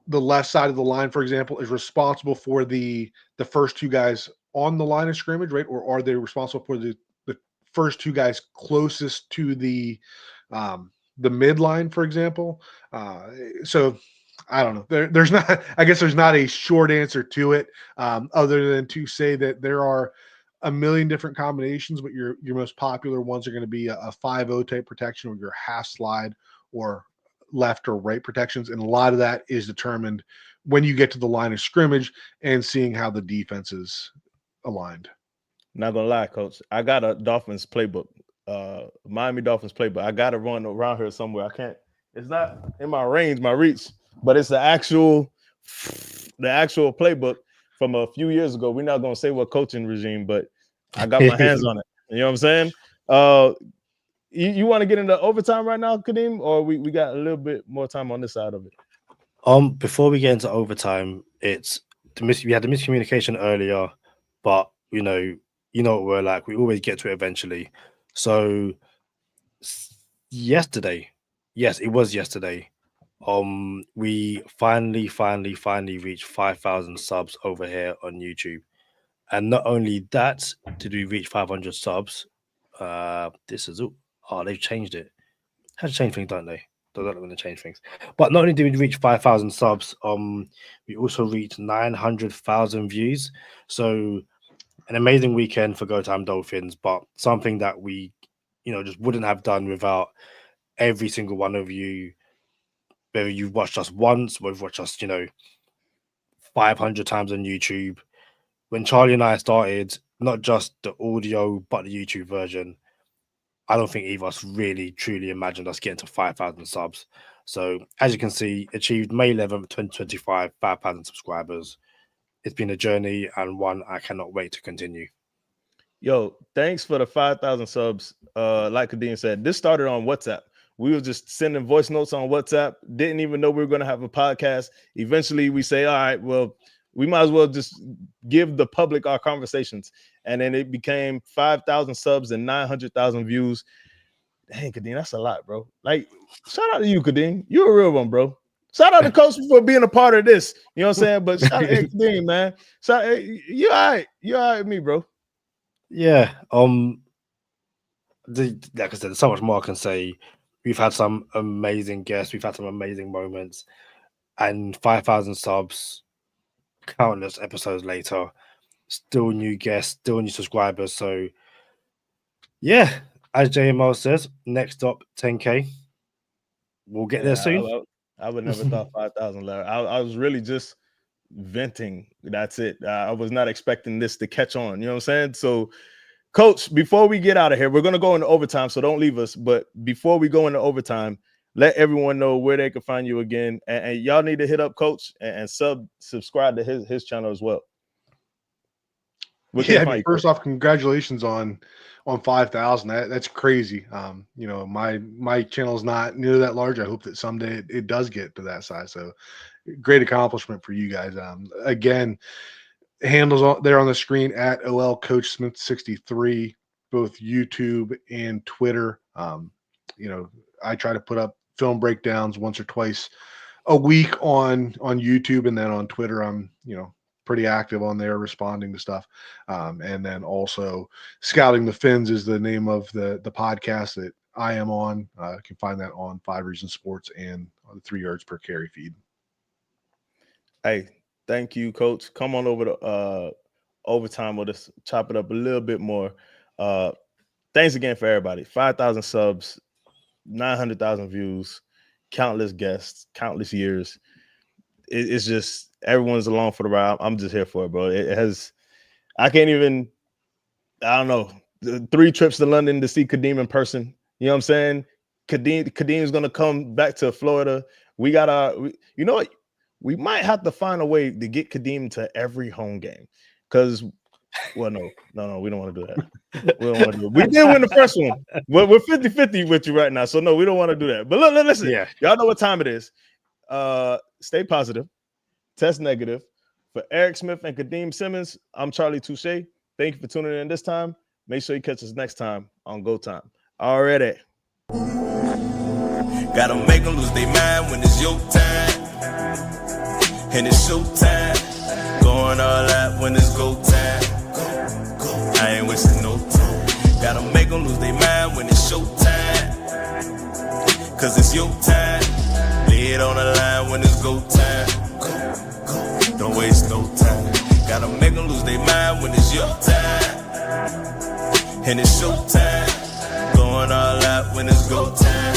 left side of the line, for example, is responsible for the first 2 guys on the line of scrimmage, right? Or are they responsible for the first 2 guys closest to the midline, for example? So I don't know. There's not. I guess there's not a short answer to it, other than to say that there are a million different combinations, but your most popular ones are going to be a 5-0 type protection, or your half slide, or left or right protections, and a lot of that is determined when you get to the line of scrimmage and seeing how the defense is aligned. Not gonna lie, Coach, I got a Dolphins playbook, Miami Dolphins playbook. I got to run around here somewhere. I can't. It's not in my range, my reach, but it's the actual playbook from a few years ago. We're not gonna say what coaching regime, but I got my hands on it. You know what I'm saying? You want to get into overtime right now, Kadeem, or we got a little bit more time on this side of it? Before we get into overtime, we had the miscommunication earlier, but you know what we're like. We always get to it eventually. So yesterday, yes, it was yesterday. We finally reached 5,000 subs over here on YouTube, and not only that did we reach 500 subs. They've changed it. How to change things, don't they? They're not going to change things. But not only did we reach 5,000 subs, we also reached 900,000 views. So an amazing weekend for Go Time Dolphins, but something that we, just wouldn't have done without every single one of you. Whether you've watched us once, or you've watched us, 500 times on YouTube. When Charlie and I started, not just the audio, but the YouTube version, I don't think either of us really, truly imagined us getting to 5,000 subs. So, as you can see, achieved May 11th, 2025, 5,000 subscribers. It's been a journey, and one I cannot wait to continue. Yo, thanks for the 5,000 subs. Like Kadeem said, this started on WhatsApp. We were just sending voice notes on WhatsApp. Didn't even know we were going to have a podcast. Eventually, we say, all right, well, we might as well just give the public our conversations. And then it became 5,000 subs and 900,000 views. Dang, Kadeem, that's a lot, bro. Like, shout out to you, Kadeem. You're a real one, bro. Shout out to Coach for being a part of this. You know what I'm saying? But shout out to Kadeem, man. You all right. You all right with me, bro. Yeah. Like I said, there's so much more I can say. We've had some amazing guests. We've had some amazing moments. And 5,000 subs, countless episodes later, still new guests, still new subscribers. So, yeah, as JML says, next up, 10K. We'll get there soon. I would never thought 5,000, Larry. I was really just venting. That's it. I was not expecting this to catch on. You know what I'm saying? So, Coach, before we get out of here, we're going to go into overtime, so don't leave us. But before we go into overtime, let everyone know where they can find you again. And y'all need to hit up Coach and subscribe to his channel as well. First off, congratulations on 5,000. That's crazy. My channel is not near that large. I hope that someday it does get to that size. So great accomplishment for you guys. Again, handles there on the screen at OL Coach Smith 63, both YouTube and Twitter. I try to put up film breakdowns once or twice a week on YouTube, and then on Twitter, I'm pretty active on there, responding to stuff. And then also Scouting the Fins is the name of the podcast that I am on. You can find that on 5 Reasons Sports and on the 3 yards per carry feed. Hey, thank you, Coach. Come on over to overtime with us, chop it up a little bit more. Thanks again for everybody. 5,000 subs, 900,000 views. countless guests, countless years. It's just everyone's along for the ride. I'm just here for it, bro. It has. I can't even. I don't know. 3 trips to London to see Kadeem in person. You know what I'm saying? Kadeem's gonna come back to Florida. We got you know what? We might have to find a way to get Kadeem to every home game. Because, well, no, we don't want to do that. We don't want to do it. We did win the first one. We're 50-50 with you right now. So no, we don't want to do that. But look, listen, Yeah. Y'all know what time it is. Stay positive, test negative. For Eric Smith and Kadeem Simmons, I'm Charlie Touche. Thank you for tuning in this time. Make sure you catch us next time on Go Time. Already. Gotta make them lose their mind when it's your time. And it's show time. Going all out when it's go time. I ain't wasting no time. Gotta make them lose their mind when it's show time. Cause it's your time. Lay it on the line when it's go time. Don't waste no time. Gotta make them lose their mind when it's your time. And it's show time. Going all out when it's go time.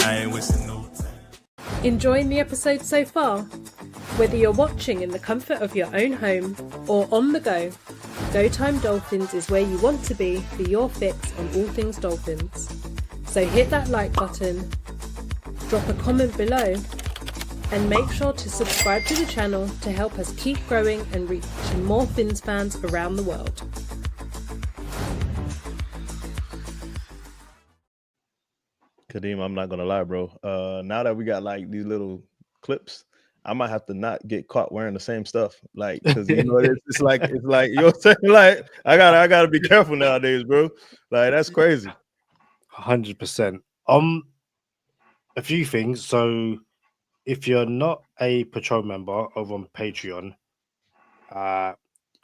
I ain't wasting no time. Enjoying the episode so far? Whether you're watching in the comfort of your own home or on the go, Go Time Dolphins is where you want to be for your fix on all things Dolphins. So hit that like button, drop a comment below, and make sure to subscribe to the channel to help us keep growing and reaching more Fins fans around the world. Kadeem, I'm not gonna lie, bro. Now that we got like these little clips, I might have to not get caught wearing the same stuff. Like, cause you know, it's like you know what I'm saying? Like, I gotta be careful nowadays, bro. Like, that's crazy. 100%. A few things. So, if you're not a Patrol member over on Patreon,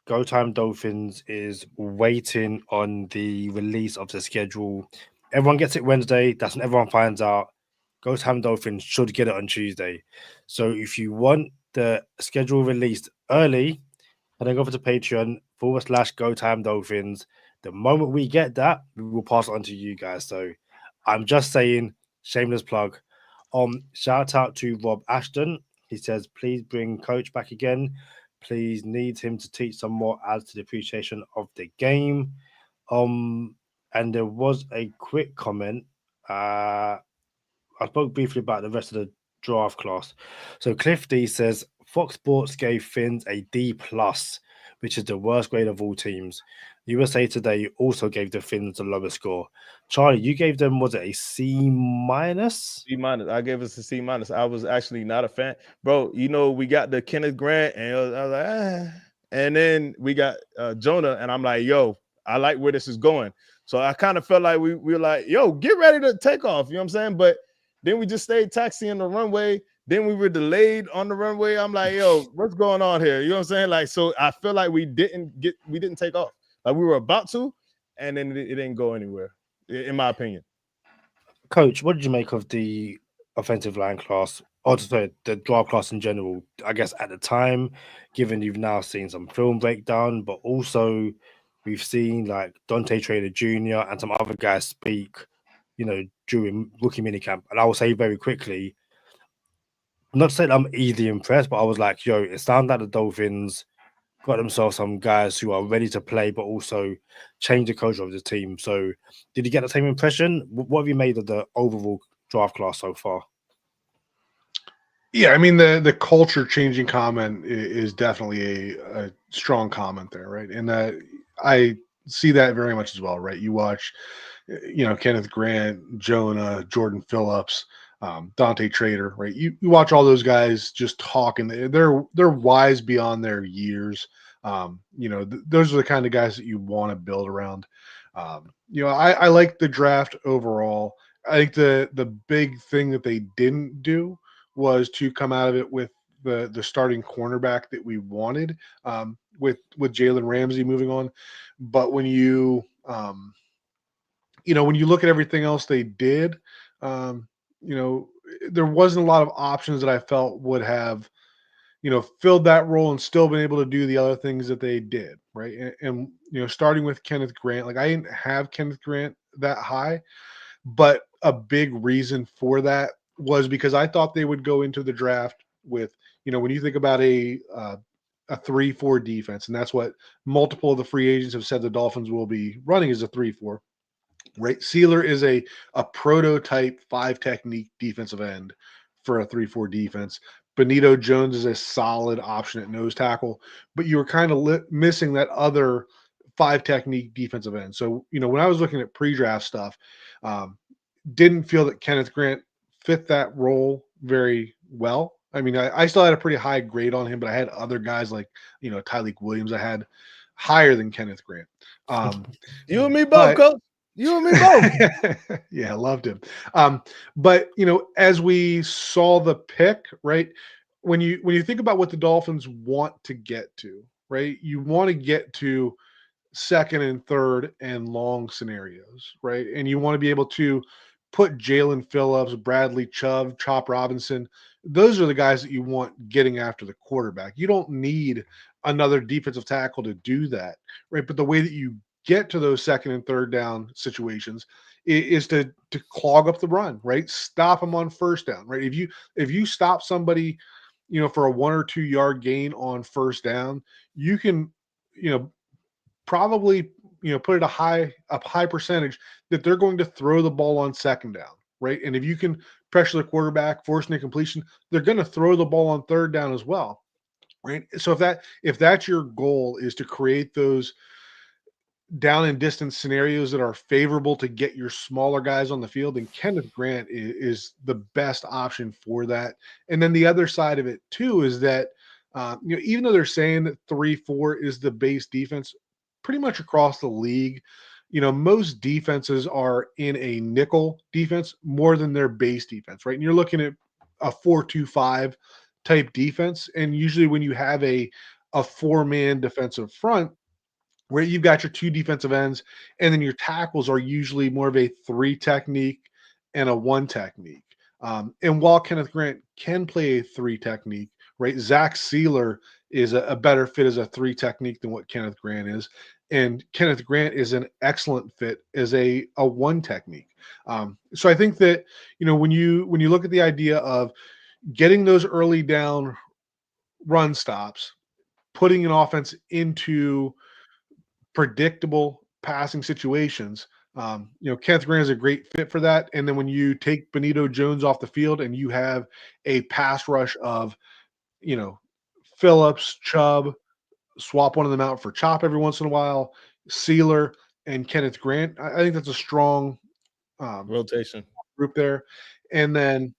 Go Time Dolphins is waiting on the release of the schedule. Everyone gets it Wednesday. That's when everyone finds out. Go Time Dolphins should get it on Tuesday. So if you want the schedule released early, and then go over to Patreon/Go Time Dolphins. The moment we get that, we will pass it on to you guys. So I'm just saying, shameless plug. Shout out to Rob Ashton. He says, please bring Coach back again. Please need him to teach some more, adds to the appreciation of the game. And there was a quick comment. I spoke briefly about the rest of the draft class. So Cliff D says Fox Sports gave Fins a D+, which is the worst grade of all teams. USA Today also gave the Fins the lowest score. Charlie, you gave them, was it a C-? C-. I gave us a C-. I was actually not a fan, bro. You know, we got the Kenneth Grant, and I was like, and then we got Jonah, and I'm like, yo, I like where this is going. So I kind of felt like we were like, yo, get ready to take off. You know what I'm saying? But then we just stayed taxiing the runway. Then we were delayed on the runway. I'm like, yo, what's going on here? You know what I'm saying? Like, so I feel like we didn't take off. Like we were about to, and then it didn't go anywhere, in my opinion. Coach, what did you make of the offensive line class, or sorry, the draft class in general? I guess at the time, given you've now seen some film breakdown, but also we've seen like Dante Trader Jr. and some other guys speak, you know, during rookie minicamp. And I will say very quickly, not to say that I'm easily impressed, but I was like, yo, it sounds like the Dolphins got themselves some guys who are ready to play, but also change the culture of the team. So did you get the same impression? What have you made of the overall draft class so far? Yeah, I mean, the culture changing comment is definitely a strong comment there, right? And I see that very much as well, right? You watch, you know, Kenneth Grant, Jonah, Jordan Phillips, Dante Trader, right? You watch all those guys just talking. They're wise beyond their years. You know, those are the kind of guys that you want to build around. You know, I like the draft overall. I think the big thing that they didn't do was to come out of it with the starting cornerback that we wanted, with Jalen Ramsey moving on. But when you know, when you look at everything else they did, you know, there wasn't a lot of options that I felt would have, you know, filled that role and still been able to do the other things that they did, right? And you know, starting with Kenneth Grant, like I didn't have Kenneth Grant that high, but a big reason for that was because I thought they would go into the draft with, when you think about a 3-4 defense, and that's what multiple of the free agents have said the Dolphins will be running as a 3-4. Right, Sealer is a prototype 5 technique defensive end for a 3-4 defense. Benito Jones is a solid option at nose tackle, but you were kind of missing that other 5 technique defensive end. So, when I was looking at pre-draft stuff, didn't feel that Kenneth Grant fit that role very well. I mean, I still had a pretty high grade on him, but I had other guys like, Tyleek Williams I had higher than Kenneth Grant. You and me both, but- Coach. You and me both. Yeah, I loved him. But as we saw the pick, right? When you think about what the Dolphins want to get to, right? You want to get to second and third and long scenarios, right? And you want to be able to put Jalen Phillips, Bradley Chubb, Chop Robinson. Those are the guys that you want getting after the quarterback. You don't need another defensive tackle to do that, right? But the way that you get to those second and third down situations is to clog up the run, right? Stop them on first down, right? If you stop somebody, for a 1 or 2 yard gain on first down, you can, probably, put it a high percentage that they're going to throw the ball on second down, right? And if you can pressure the quarterback, force an incompletion, they're going to throw the ball on third down as well, right? So if that's your goal, is to create those down and distance scenarios that are favorable to get your smaller guys on the field, and Kenneth Grant is the best option for that. And then the other side of it too is that even though they're saying that 3-4 is the base defense, pretty much across the league, most defenses are in a nickel defense more than their base defense, right? And you're looking at a 4-2-5 type defense, and usually when you have a 4-man defensive front, where you've got your 2 defensive ends, and then your tackles are usually more of a 3 technique and a 1 technique. And while Kenneth Grant can play a 3 technique, right, Zach Sealer is a better fit as a 3 technique than what Kenneth Grant is. And Kenneth Grant is an excellent fit as a 1 technique. So I think that, when you look at the idea of getting those early down run stops, putting an offense into predictable passing situations, Kenneth Grant is a great fit for that. And then when you take Benito Jones off the field and you have a pass rush of, Phillips, Chubb, swap one of them out for Chop every once in a while, Sealer and Kenneth Grant, I think that's a strong Rotation group there. And then,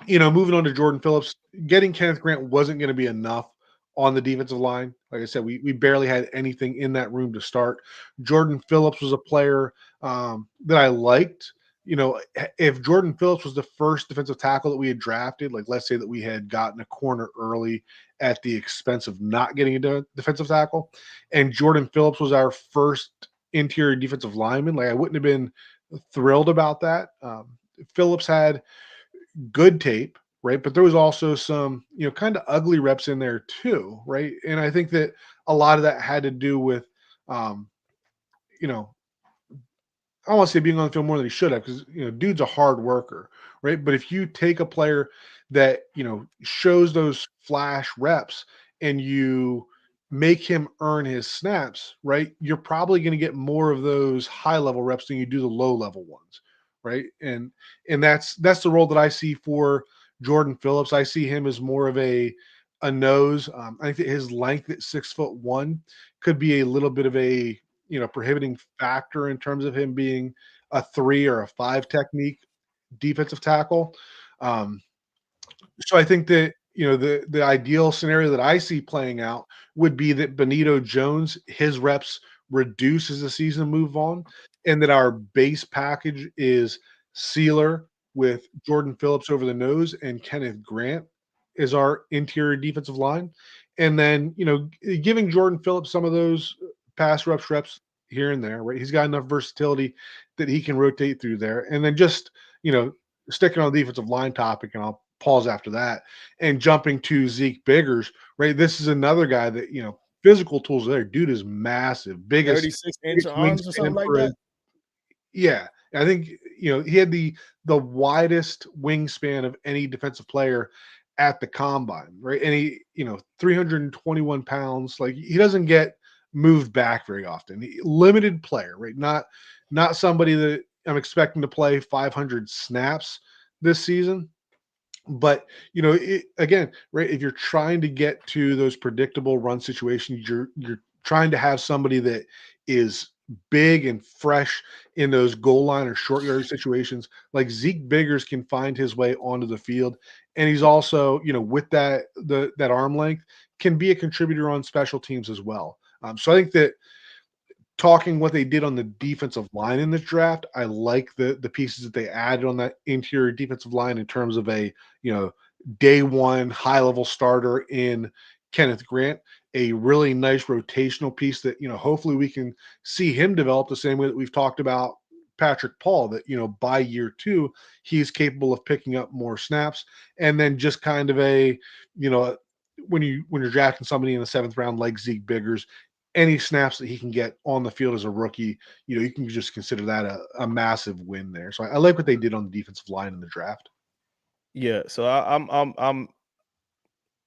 moving on to Jordan Phillips, getting Kenneth Grant wasn't going to be enough on the defensive line. Like I said, we barely had anything in that room to start. Jordan Phillips was a player that I liked. If Jordan Phillips was the first defensive tackle that we had drafted, like let's say that we had gotten a corner early at the expense of not getting a defensive tackle, and Jordan Phillips was our first interior defensive lineman, like I wouldn't have been thrilled about that. Phillips had good tape, right? But there was also some, kind of ugly reps in there too, right? And I think that a lot of that had to do with, I don't want to say being on the field more than he should have, because, dude's a hard worker, right? But if you take a player that, shows those flash reps and you make him earn his snaps, right, you're probably going to get more of those high-level reps than you do the low-level ones, right? And that's the role that I see for Jordan Phillips. I see him as more of a nose. I think that his length at 6'1" could be a little bit of a prohibiting factor in terms of him being a 3 or a 5 technique defensive tackle. So I think that the ideal scenario that I see playing out would be that Benito Jones, his reps reduce as the season move on, and that our base package is Sealer with Jordan Phillips over the nose and Kenneth Grant is our interior defensive line. And then, giving Jordan Phillips some of those pass reps here and there, right? He's got enough versatility that he can rotate through there. And then just, sticking on the defensive line topic, and I'll pause after that, and jumping to Zeke Biggers, right? This is another guy that, physical tools there. Dude is massive. Biggest 36-inch arms or something like that. Yeah. I think, he had the widest wingspan of any defensive player at the combine, right? And he, 321 pounds. Like, he doesn't get moved back very often. Limited player, right? Not somebody that I'm expecting to play 500 snaps this season. But again, right, if you're trying to get to those predictable run situations, you're trying to have somebody that is big and fresh in those goal line or short yard situations. Like Zeke Biggers can find his way onto the field, and he's also, with that arm length, can be a contributor on special teams as well. So I think that, talking what they did on the defensive line in this draft, I like the pieces that they added on that interior defensive line in terms of a, day one high level starter in Kenneth Grant, a really nice rotational piece that, hopefully we can see him develop the same way that we've talked about Patrick Paul, that, by year 2, he's capable of picking up more snaps. And then just kind of a, when you're drafting somebody in the 7th round like Zeke Biggers, any snaps that he can get on the field as a rookie, you can just consider that a massive win there. So I like what they did on the defensive line in the draft. Yeah, so I'm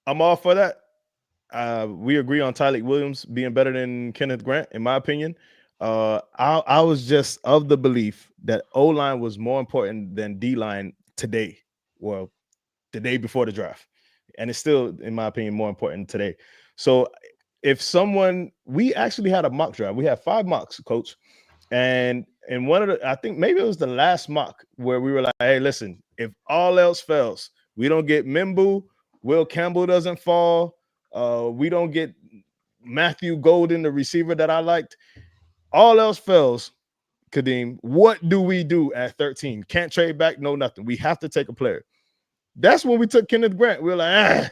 all for that. We agree on Tyleik Williams being better than Kenneth Grant, in my opinion. I was just of the belief that O-line was more important than D-line today. Well, the day before the draft. And it's still, in my opinion, more important today. So we actually had a mock draft. We had 5 mocks, Coach. And one of I think maybe it was the last mock where we were like, hey, listen, if all else fails, we don't get Mimbu, Will Campbell doesn't fall, we don't get Matthew Golden, the receiver that I liked. All else fails, Kadeem, what do we do at 13? Can't trade back, no nothing. We have to take a player. That's when we took Kenneth Grant. We were like,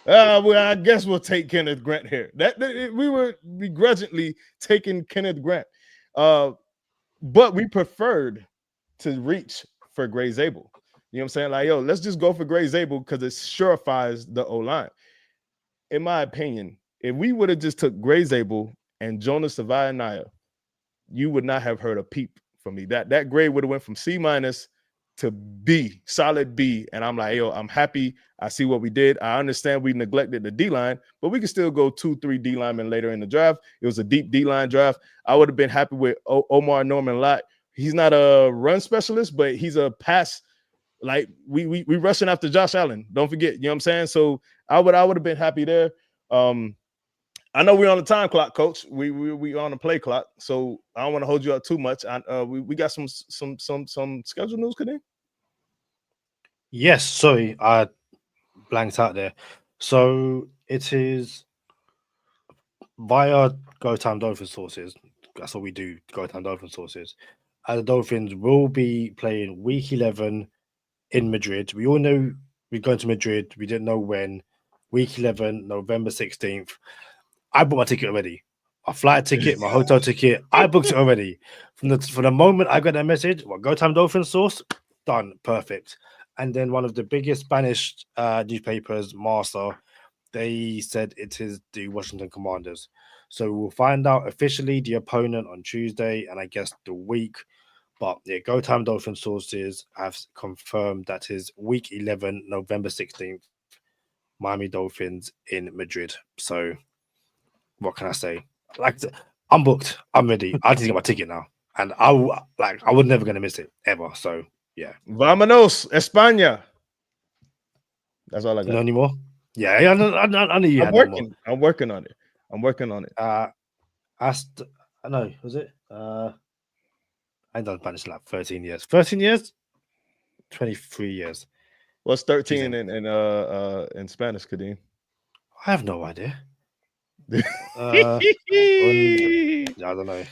well, I guess we'll take Kenneth Grant here. We were begrudgingly taking Kenneth Grant. But we preferred to reach for Gray Zabel. You know what I'm saying? Like, yo, let's just go for Gray Zabel because it surefies the O-line. In my opinion, if we would have just took Gray Zabel and Jonah Savaiinaea, you would not have heard a peep from me. That grade would have went from C- to B, solid B. And I'm like, yo, I'm happy. I see what we did. I understand we neglected the D-line, but we can still go 2-3 D linemen later in the draft. It was a deep D-line draft. I would have been happy with Omar Norman Lott. He's not a run specialist, but he's a pass. Like we rushing after Josh Allen. Don't forget, you know what I'm saying? So I would have been happy there. I know we're on the time clock, Coach. We on the play clock, so I don't want to hold you up too much. We got some schedule news, Kadeem? Yes, sorry, I blanked out there. So it is via Go Time Dolphins sources. That's what we do, Go Time Dolphins sources. The Dolphins will be playing Week 11 in Madrid. We all know we're going to Madrid. We didn't know when. Week 11, November 16th. I bought my ticket already. My flight ticket, my hotel ticket. I booked it already. From the moment I got that message, Go Time Dolphins source, done, perfect. And then one of the biggest Spanish newspapers, Marca, they said it is the Washington Commanders. So we'll find out officially the opponent on Tuesday, and I guess the week. But yeah, Go Time Dolphins sources have confirmed that is Week 11, November 16th, Miami Dolphins in Madrid. So what can I say? I'm booked. I'm ready. I need to get my ticket now, and I was never going to miss it ever. So yeah. Vámonos, España. That's all I got. No anymore. Yeah, I knew you had more. I'm working on it. I know. Was it? I done Spanish like 13 years. 13 years? 23 years. What's 13 in Spanish, Kadeem? I have no idea. I don't know.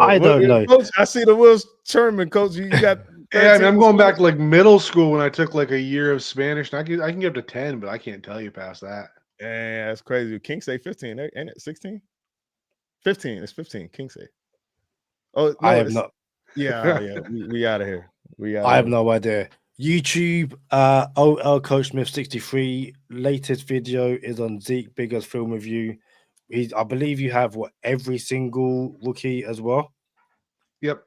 I don't know. Coach, I see the Will's Sherman, Coach. You got yeah, I mean, I'm going back to like middle school when I took like a year of Spanish. And I can get up to 10, but I can't tell you past that. Yeah, that's crazy. King say 15, ain't it? 16? 15. It's 15. King say. Oh, no, I have not. Yeah. We out of here. I have no idea. YouTube, OL Coach Smith 63. Latest video is on Zeke Biggers film review. I believe you have every single rookie as well. Yep.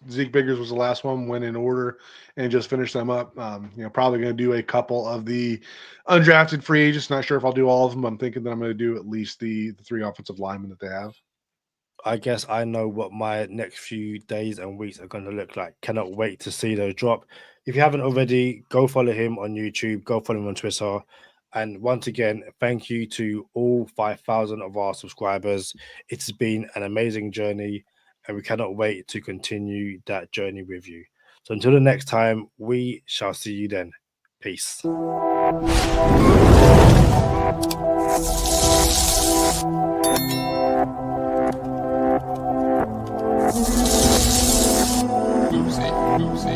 Zeke Biggers was the last one, went in order and just finished them up. Probably going to do a couple of the undrafted free agents. Not sure if I'll do all of them. I'm thinking that I'm going to do at least the 3 offensive linemen that they have. I guess I know what my next few days and weeks are going to look like. Cannot wait to see those drop. If you haven't already, go follow him on YouTube, go follow him on Twitter. And once again, thank you to all 5,000 of our subscribers. It's been an amazing journey, and we cannot wait to continue that journey with you. So until the next time, we shall see you then. Peace. Lucy.